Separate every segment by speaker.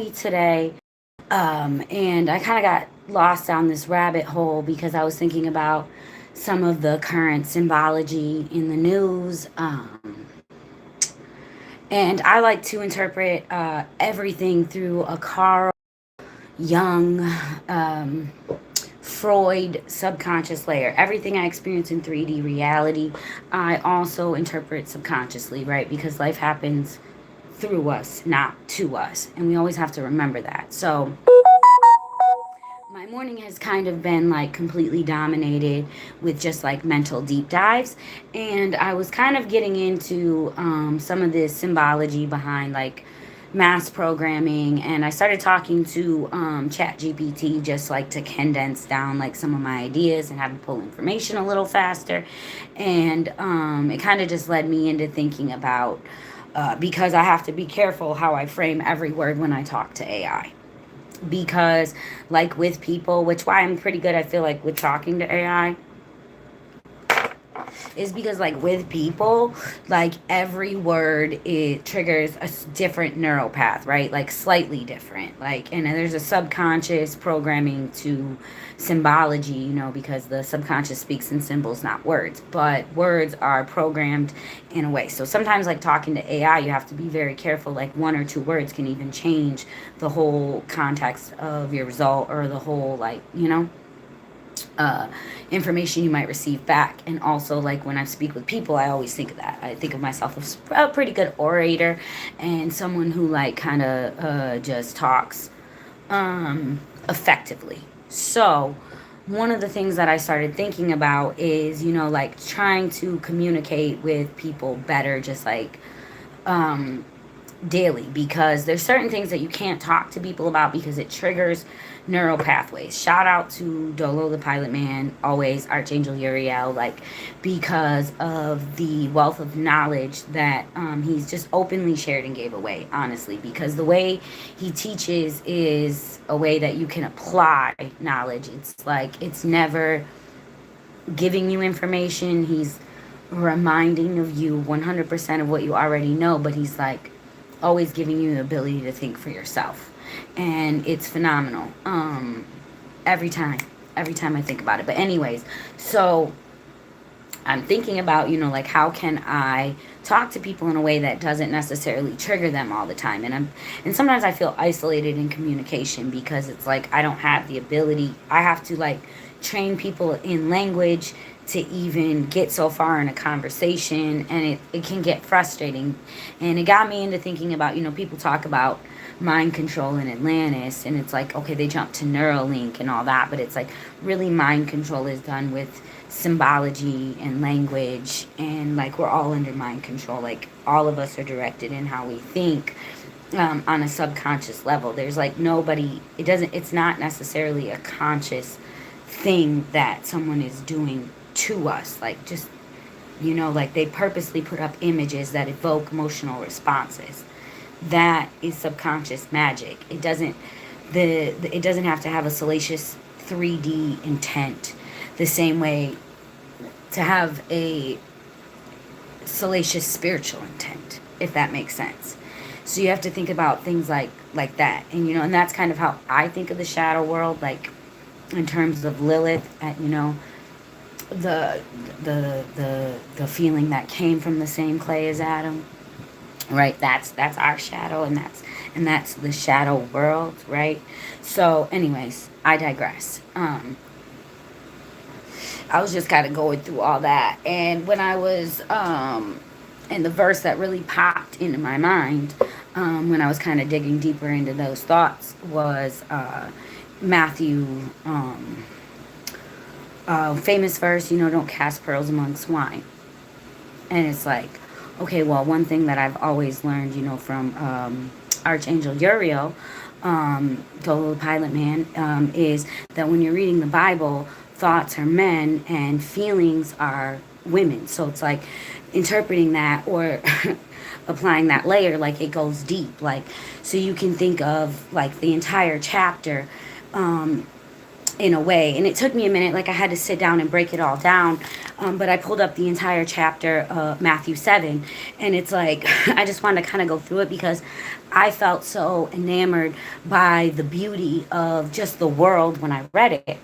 Speaker 1: today, and I kind of got lost down this rabbit hole because I was thinking about some of the current symbology in the news. And I like to interpret everything through a Carl Jung, um, Freud subconscious layer. Everything I experience in 3D reality, I also interpret subconsciously, right? Because life happens through us, not to us. And we always have to remember that. So my morning has kind of been like completely dominated with just like mental deep dives. And I was kind of getting into some of this symbology behind like mass programming, and I started talking to chat gpt just like to condense down like some of my ideas and have it pull information a little faster. And it kind of just led me into thinking about because I have to be careful how I frame every word when I talk to ai, because like with people, which why I'm pretty good, I feel like, with talking to ai, is because like with people, like every word, it triggers a different neural path, right? Like slightly different, like, and there's a subconscious programming to symbology, because the subconscious speaks in symbols, not words, but words are programmed in a way. So sometimes like talking to ai, you have to be very careful. Like one or two words can even change the whole context of your result, or the whole, like, uh, information you might receive back. And also, like when I speak with people, I always think of that. I think of myself as a pretty good orator and someone who like kind of just talks effectively. So one of the things that I started thinking about is, like trying to communicate with people better, just like um, daily, because there's certain things that you can't talk to people about because it triggers neural pathways. Shout out to Dolo the Pilot Man, always Archangel Uriel, like because of the wealth of knowledge that he's just openly shared and gave away, honestly, because the way he teaches is a way that you can apply knowledge. It's like it's never giving you information. He's reminding of you 100% of what you already know, but he's like always giving you the ability to think for yourself. And it's phenomenal. Every time. Every time I think about it. But anyways, so I'm thinking about, like how can I talk to people in a way that doesn't necessarily trigger them all the time. And sometimes I feel isolated in communication because it's like I don't have the ability. I have to like train people in language to even get so far in a conversation, and it can get frustrating. And it got me into thinking about, people talk about mind control in Atlantis, and it's like, okay, they jump to Neuralink and all that, but it's like really mind control is done with symbology and language, and like we're all under mind control. Like all of us are directed in how we think on a subconscious level. There's like nobody, it's not necessarily a conscious thing that someone is doing to us. Like just, like they purposely put up images that evoke emotional responses. That is subconscious magic. It doesn't it doesn't have to have a salacious 3D intent the same way to have a salacious spiritual intent, if that makes sense. So you have to think about things like that. And and that's kind of how I think of the shadow world, like in terms of Lilith, at the the feeling that came from the same clay as Adam, right? That's our shadow, and that's the shadow world, right? So anyways, I digress. I was just kind of going through all that, and when I was and the verse that really popped into my mind when I was kind of digging deeper into those thoughts was Matthew, famous verse, don't cast pearls among swine. And it's like, okay, well, one thing that I've always learned, from Archangel Uriel, the Pilot Man, is that when you're reading the Bible, thoughts are men and feelings are women. So it's like interpreting that, or applying that layer, like it goes deep. Like, so you can think of like the entire chapter in a way. And it took me a minute, like I had to sit down and break it all down. But I pulled up the entire chapter of Matthew 7, and it's like I just wanted to kind of go through it because I felt so enamored by the beauty of just the world when I read it.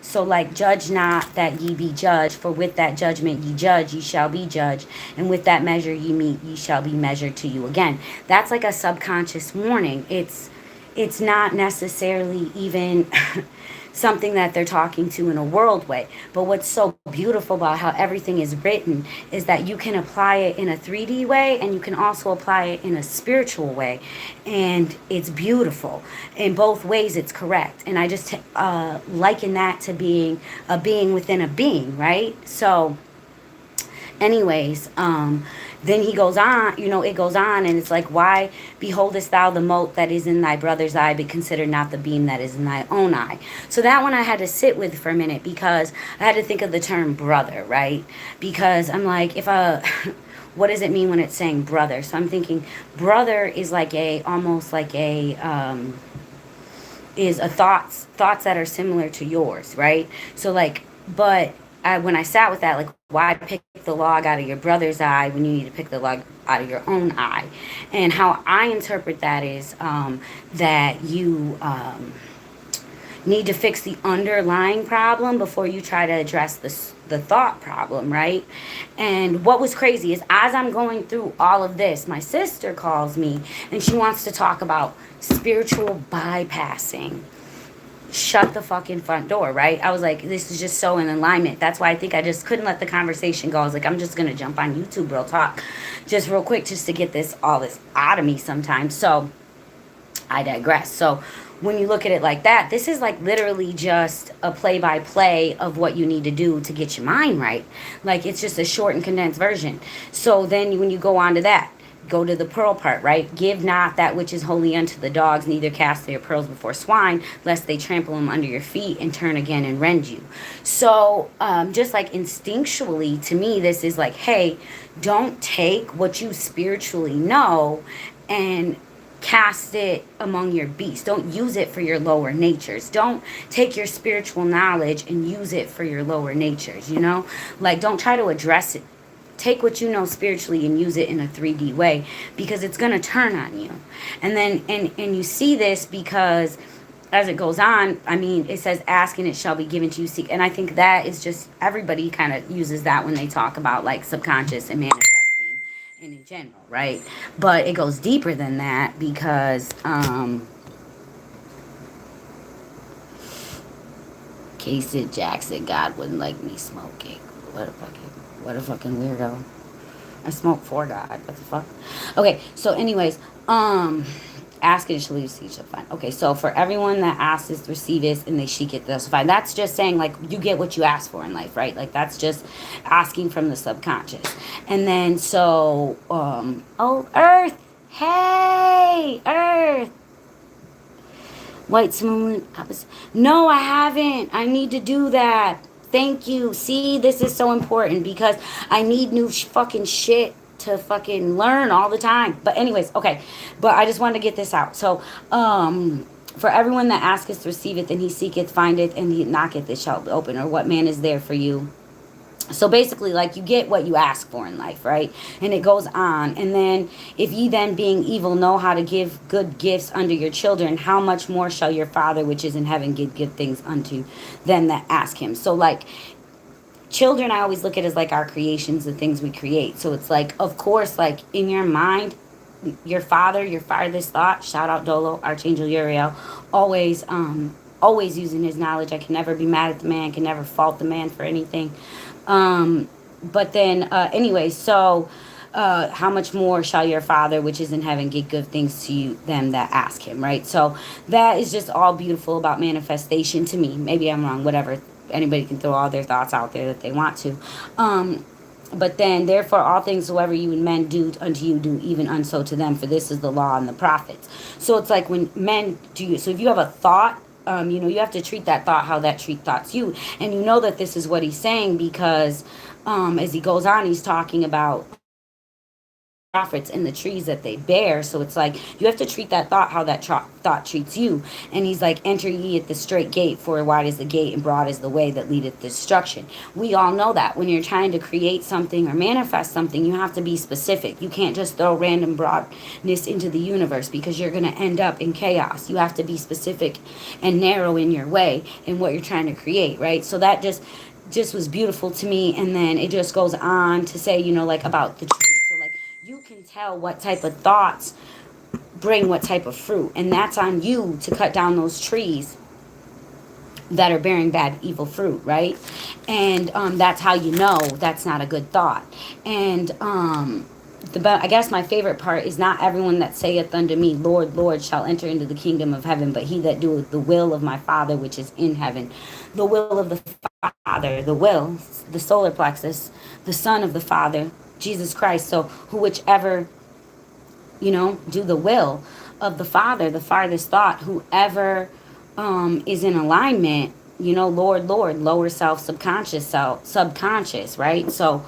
Speaker 1: So, like, judge not that ye be judged, for with that judgment ye judge, ye shall be judged, and with that measure ye meet, ye shall be measured to you again. That's like a subconscious warning. It's not necessarily even something that they're talking to in a world way. But what's so beautiful about how everything is written is that you can apply it in a 3D way and you can also apply it in a spiritual way. And it's beautiful. In both ways, it's correct. And I just liken that to being a being within a being, right? So anyways, then he goes on, it goes on, and it's like, why beholdest thou the mote that is in thy brother's eye, but consider not the beam that is in thy own eye? So that one I had to sit with for a minute, because I had to think of the term brother, right? Because I'm like, what does it mean when it's saying brother? So I'm thinking brother is like almost like is a thoughts that are similar to yours, right? So like, but when I sat with that, like, why pick the log out of your brother's eye when you need to pick the log out of your own eye? And how I interpret that is that you need to fix the underlying problem before you try to address the thought problem, right? And what was crazy is, as I'm going through all of this, my sister calls me and she wants to talk about spiritual bypassing. Shut the fucking front door, right? I was like, this is just so in alignment. That's why I think I just couldn't let the conversation go. I was like, I'm just gonna jump on YouTube real talk just real quick, just to get all this out of me sometimes. So I digress. So when you look at it like that, this is like literally just a play-by-play of what you need to do to get your mind right. Like, it's just a short and condensed version. So then when you go on to that, go to the pearl part, right? Give not that which is holy unto the dogs, neither cast their pearls before swine, lest they trample them under your feet and turn again and rend you. So just like instinctually, to me, this is like, hey, don't take what you spiritually know and cast it among your beasts. Don't use it for your lower natures. Don't take your spiritual knowledge and use it for your lower natures, Like, don't try to address it. Take what you know spiritually and use it in a 3D way, because it's going to turn on you. And then, and you see this because as it goes on, I mean, it says, ask and it shall be given to you, seek. And I think that is just, everybody kind of uses that when they talk about like subconscious and manifesting and in general, right? But it goes deeper than that, because Casey Jackson, God wouldn't like me smoking. What a fucking weirdo. I smoke for God. What the fuck? Okay, so anyways, ask it, shall you see, shall find. Okay, so for everyone that asks is receives, and they seek it, they'll find. That's just saying, like, you get what you ask for in life, right? Like, that's just asking from the subconscious. And then, so, Earth! Hey! Earth! White Moon. No, I haven't. I need to do that. Thank you. See, this is so important because I need new fucking shit to fucking learn all the time. But anyways, okay. But I just wanted to get this out. So, for everyone that asketh, receiveth, and he seeketh, findeth, and he knocketh, it shall be open. Or what man is there for you? So basically, like, you get what you ask for in life, right? And it goes on. And then, if ye then being evil know how to give good gifts unto your children, how much more shall your Father which is in heaven give good things unto them that ask him? So, like, children, I always look at as like our creations, the things we create. So it's like, of course, like, in your mind, your farthest thought, shout out Dolo, Archangel Uriel, always using his knowledge. I can never be mad at the man, can never fault the man for anything. But then, anyway, so, how much more shall your Father, which is in heaven, give good things to you, them that ask him, right? So that is just all beautiful about manifestation to me. Maybe I'm wrong, whatever. Anybody can throw all their thoughts out there that they want to. But then, therefore, all things soever you and men do unto you, do even unso to them, for this is the law and the prophets. So it's like when men do, so if you have a thought, you have to treat that thought how that treat thoughts you. And you know that this is what he's saying because as he goes on, he's talking about prophets and the trees that they bear. So it's like you have to treat that thought how that thought treats you. And he's like, enter ye at the straight gate, for wide is the gate and broad is the way that leadeth to destruction. We all know that when you're trying to create something or manifest something, you have to be specific. You can't just throw random broadness into the universe, because you're going to end up in chaos. You have to be specific and narrow in your way in what you're trying to create, right? So that just was beautiful to me. And then it just goes on to say, like about the trees. So like you can tell what type of thoughts bring what type of fruit, and that's on you to cut down those trees that are bearing bad, evil fruit, right? And that's how you know that's not a good thought. And I guess my favorite part is, not everyone that saith unto me, Lord, Lord, shall enter into the kingdom of heaven, but he that doeth the will of my Father which is in heaven. The will of the Father, the solar plexus, the Son of the Father, Jesus Christ. So whichever, do the will of the Father, the farthest thought, whoever is in alignment, Lord, Lord, lower self, subconscious, right? So,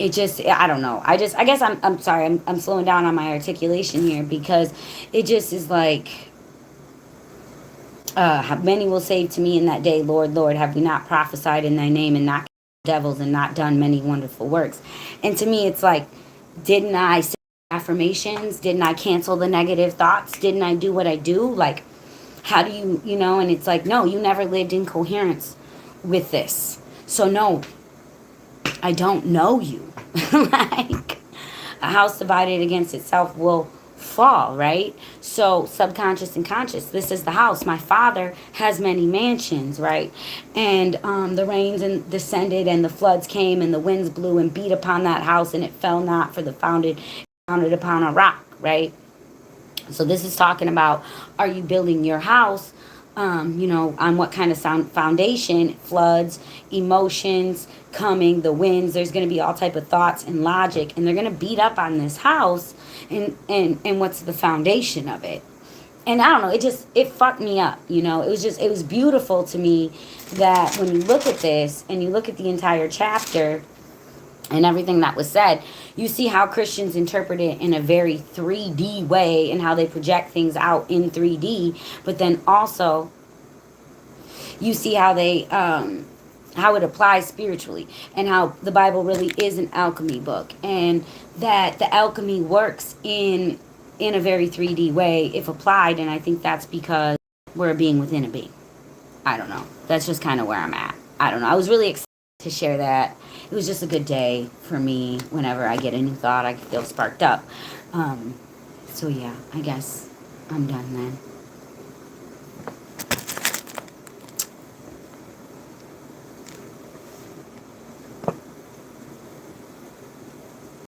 Speaker 1: it just, I don't know. I guess I'm sorry. I'm slowing down on my articulation here, because it just is like, many will say to me in that day, Lord, Lord, have we not prophesied in thy name, and not cast devils, and not done many wonderful works? And to me, it's like, didn't I say affirmations? Didn't I cancel the negative thoughts? Didn't I do what I do? Like, how do you, and it's like, no, you never lived in coherence with this. So no, I don't know you. Like, a house divided against itself will fall, right? So subconscious and conscious, this is the house. My Father has many mansions, right? And the rains and descended, and the floods came, and the winds blew and beat upon that house, and it fell not, for the founded upon a rock, right? So this is talking about, are you building your house on what kind of foundation? Floods, emotions coming, the winds, there's going to be all type of thoughts and logic, and they're going to beat up on this house. And what's the foundation of it? And I don't know, it fucked me up. It was beautiful to me that when you look at this and you look at the entire chapter and everything that was said, you see how Christians interpret it in a very 3D way, and how they project things out in 3D. But then also, you see how they, how it applies spiritually, and how the Bible really is an alchemy book, and that the alchemy works in a very 3D way if applied. And I think that's because we're a being within a being. I don't know. That's just kind of where I'm at. I don't know. I was really excited to share that. It was just a good day for me. Whenever I get a new thought, I feel sparked up. So yeah, I guess I'm done then.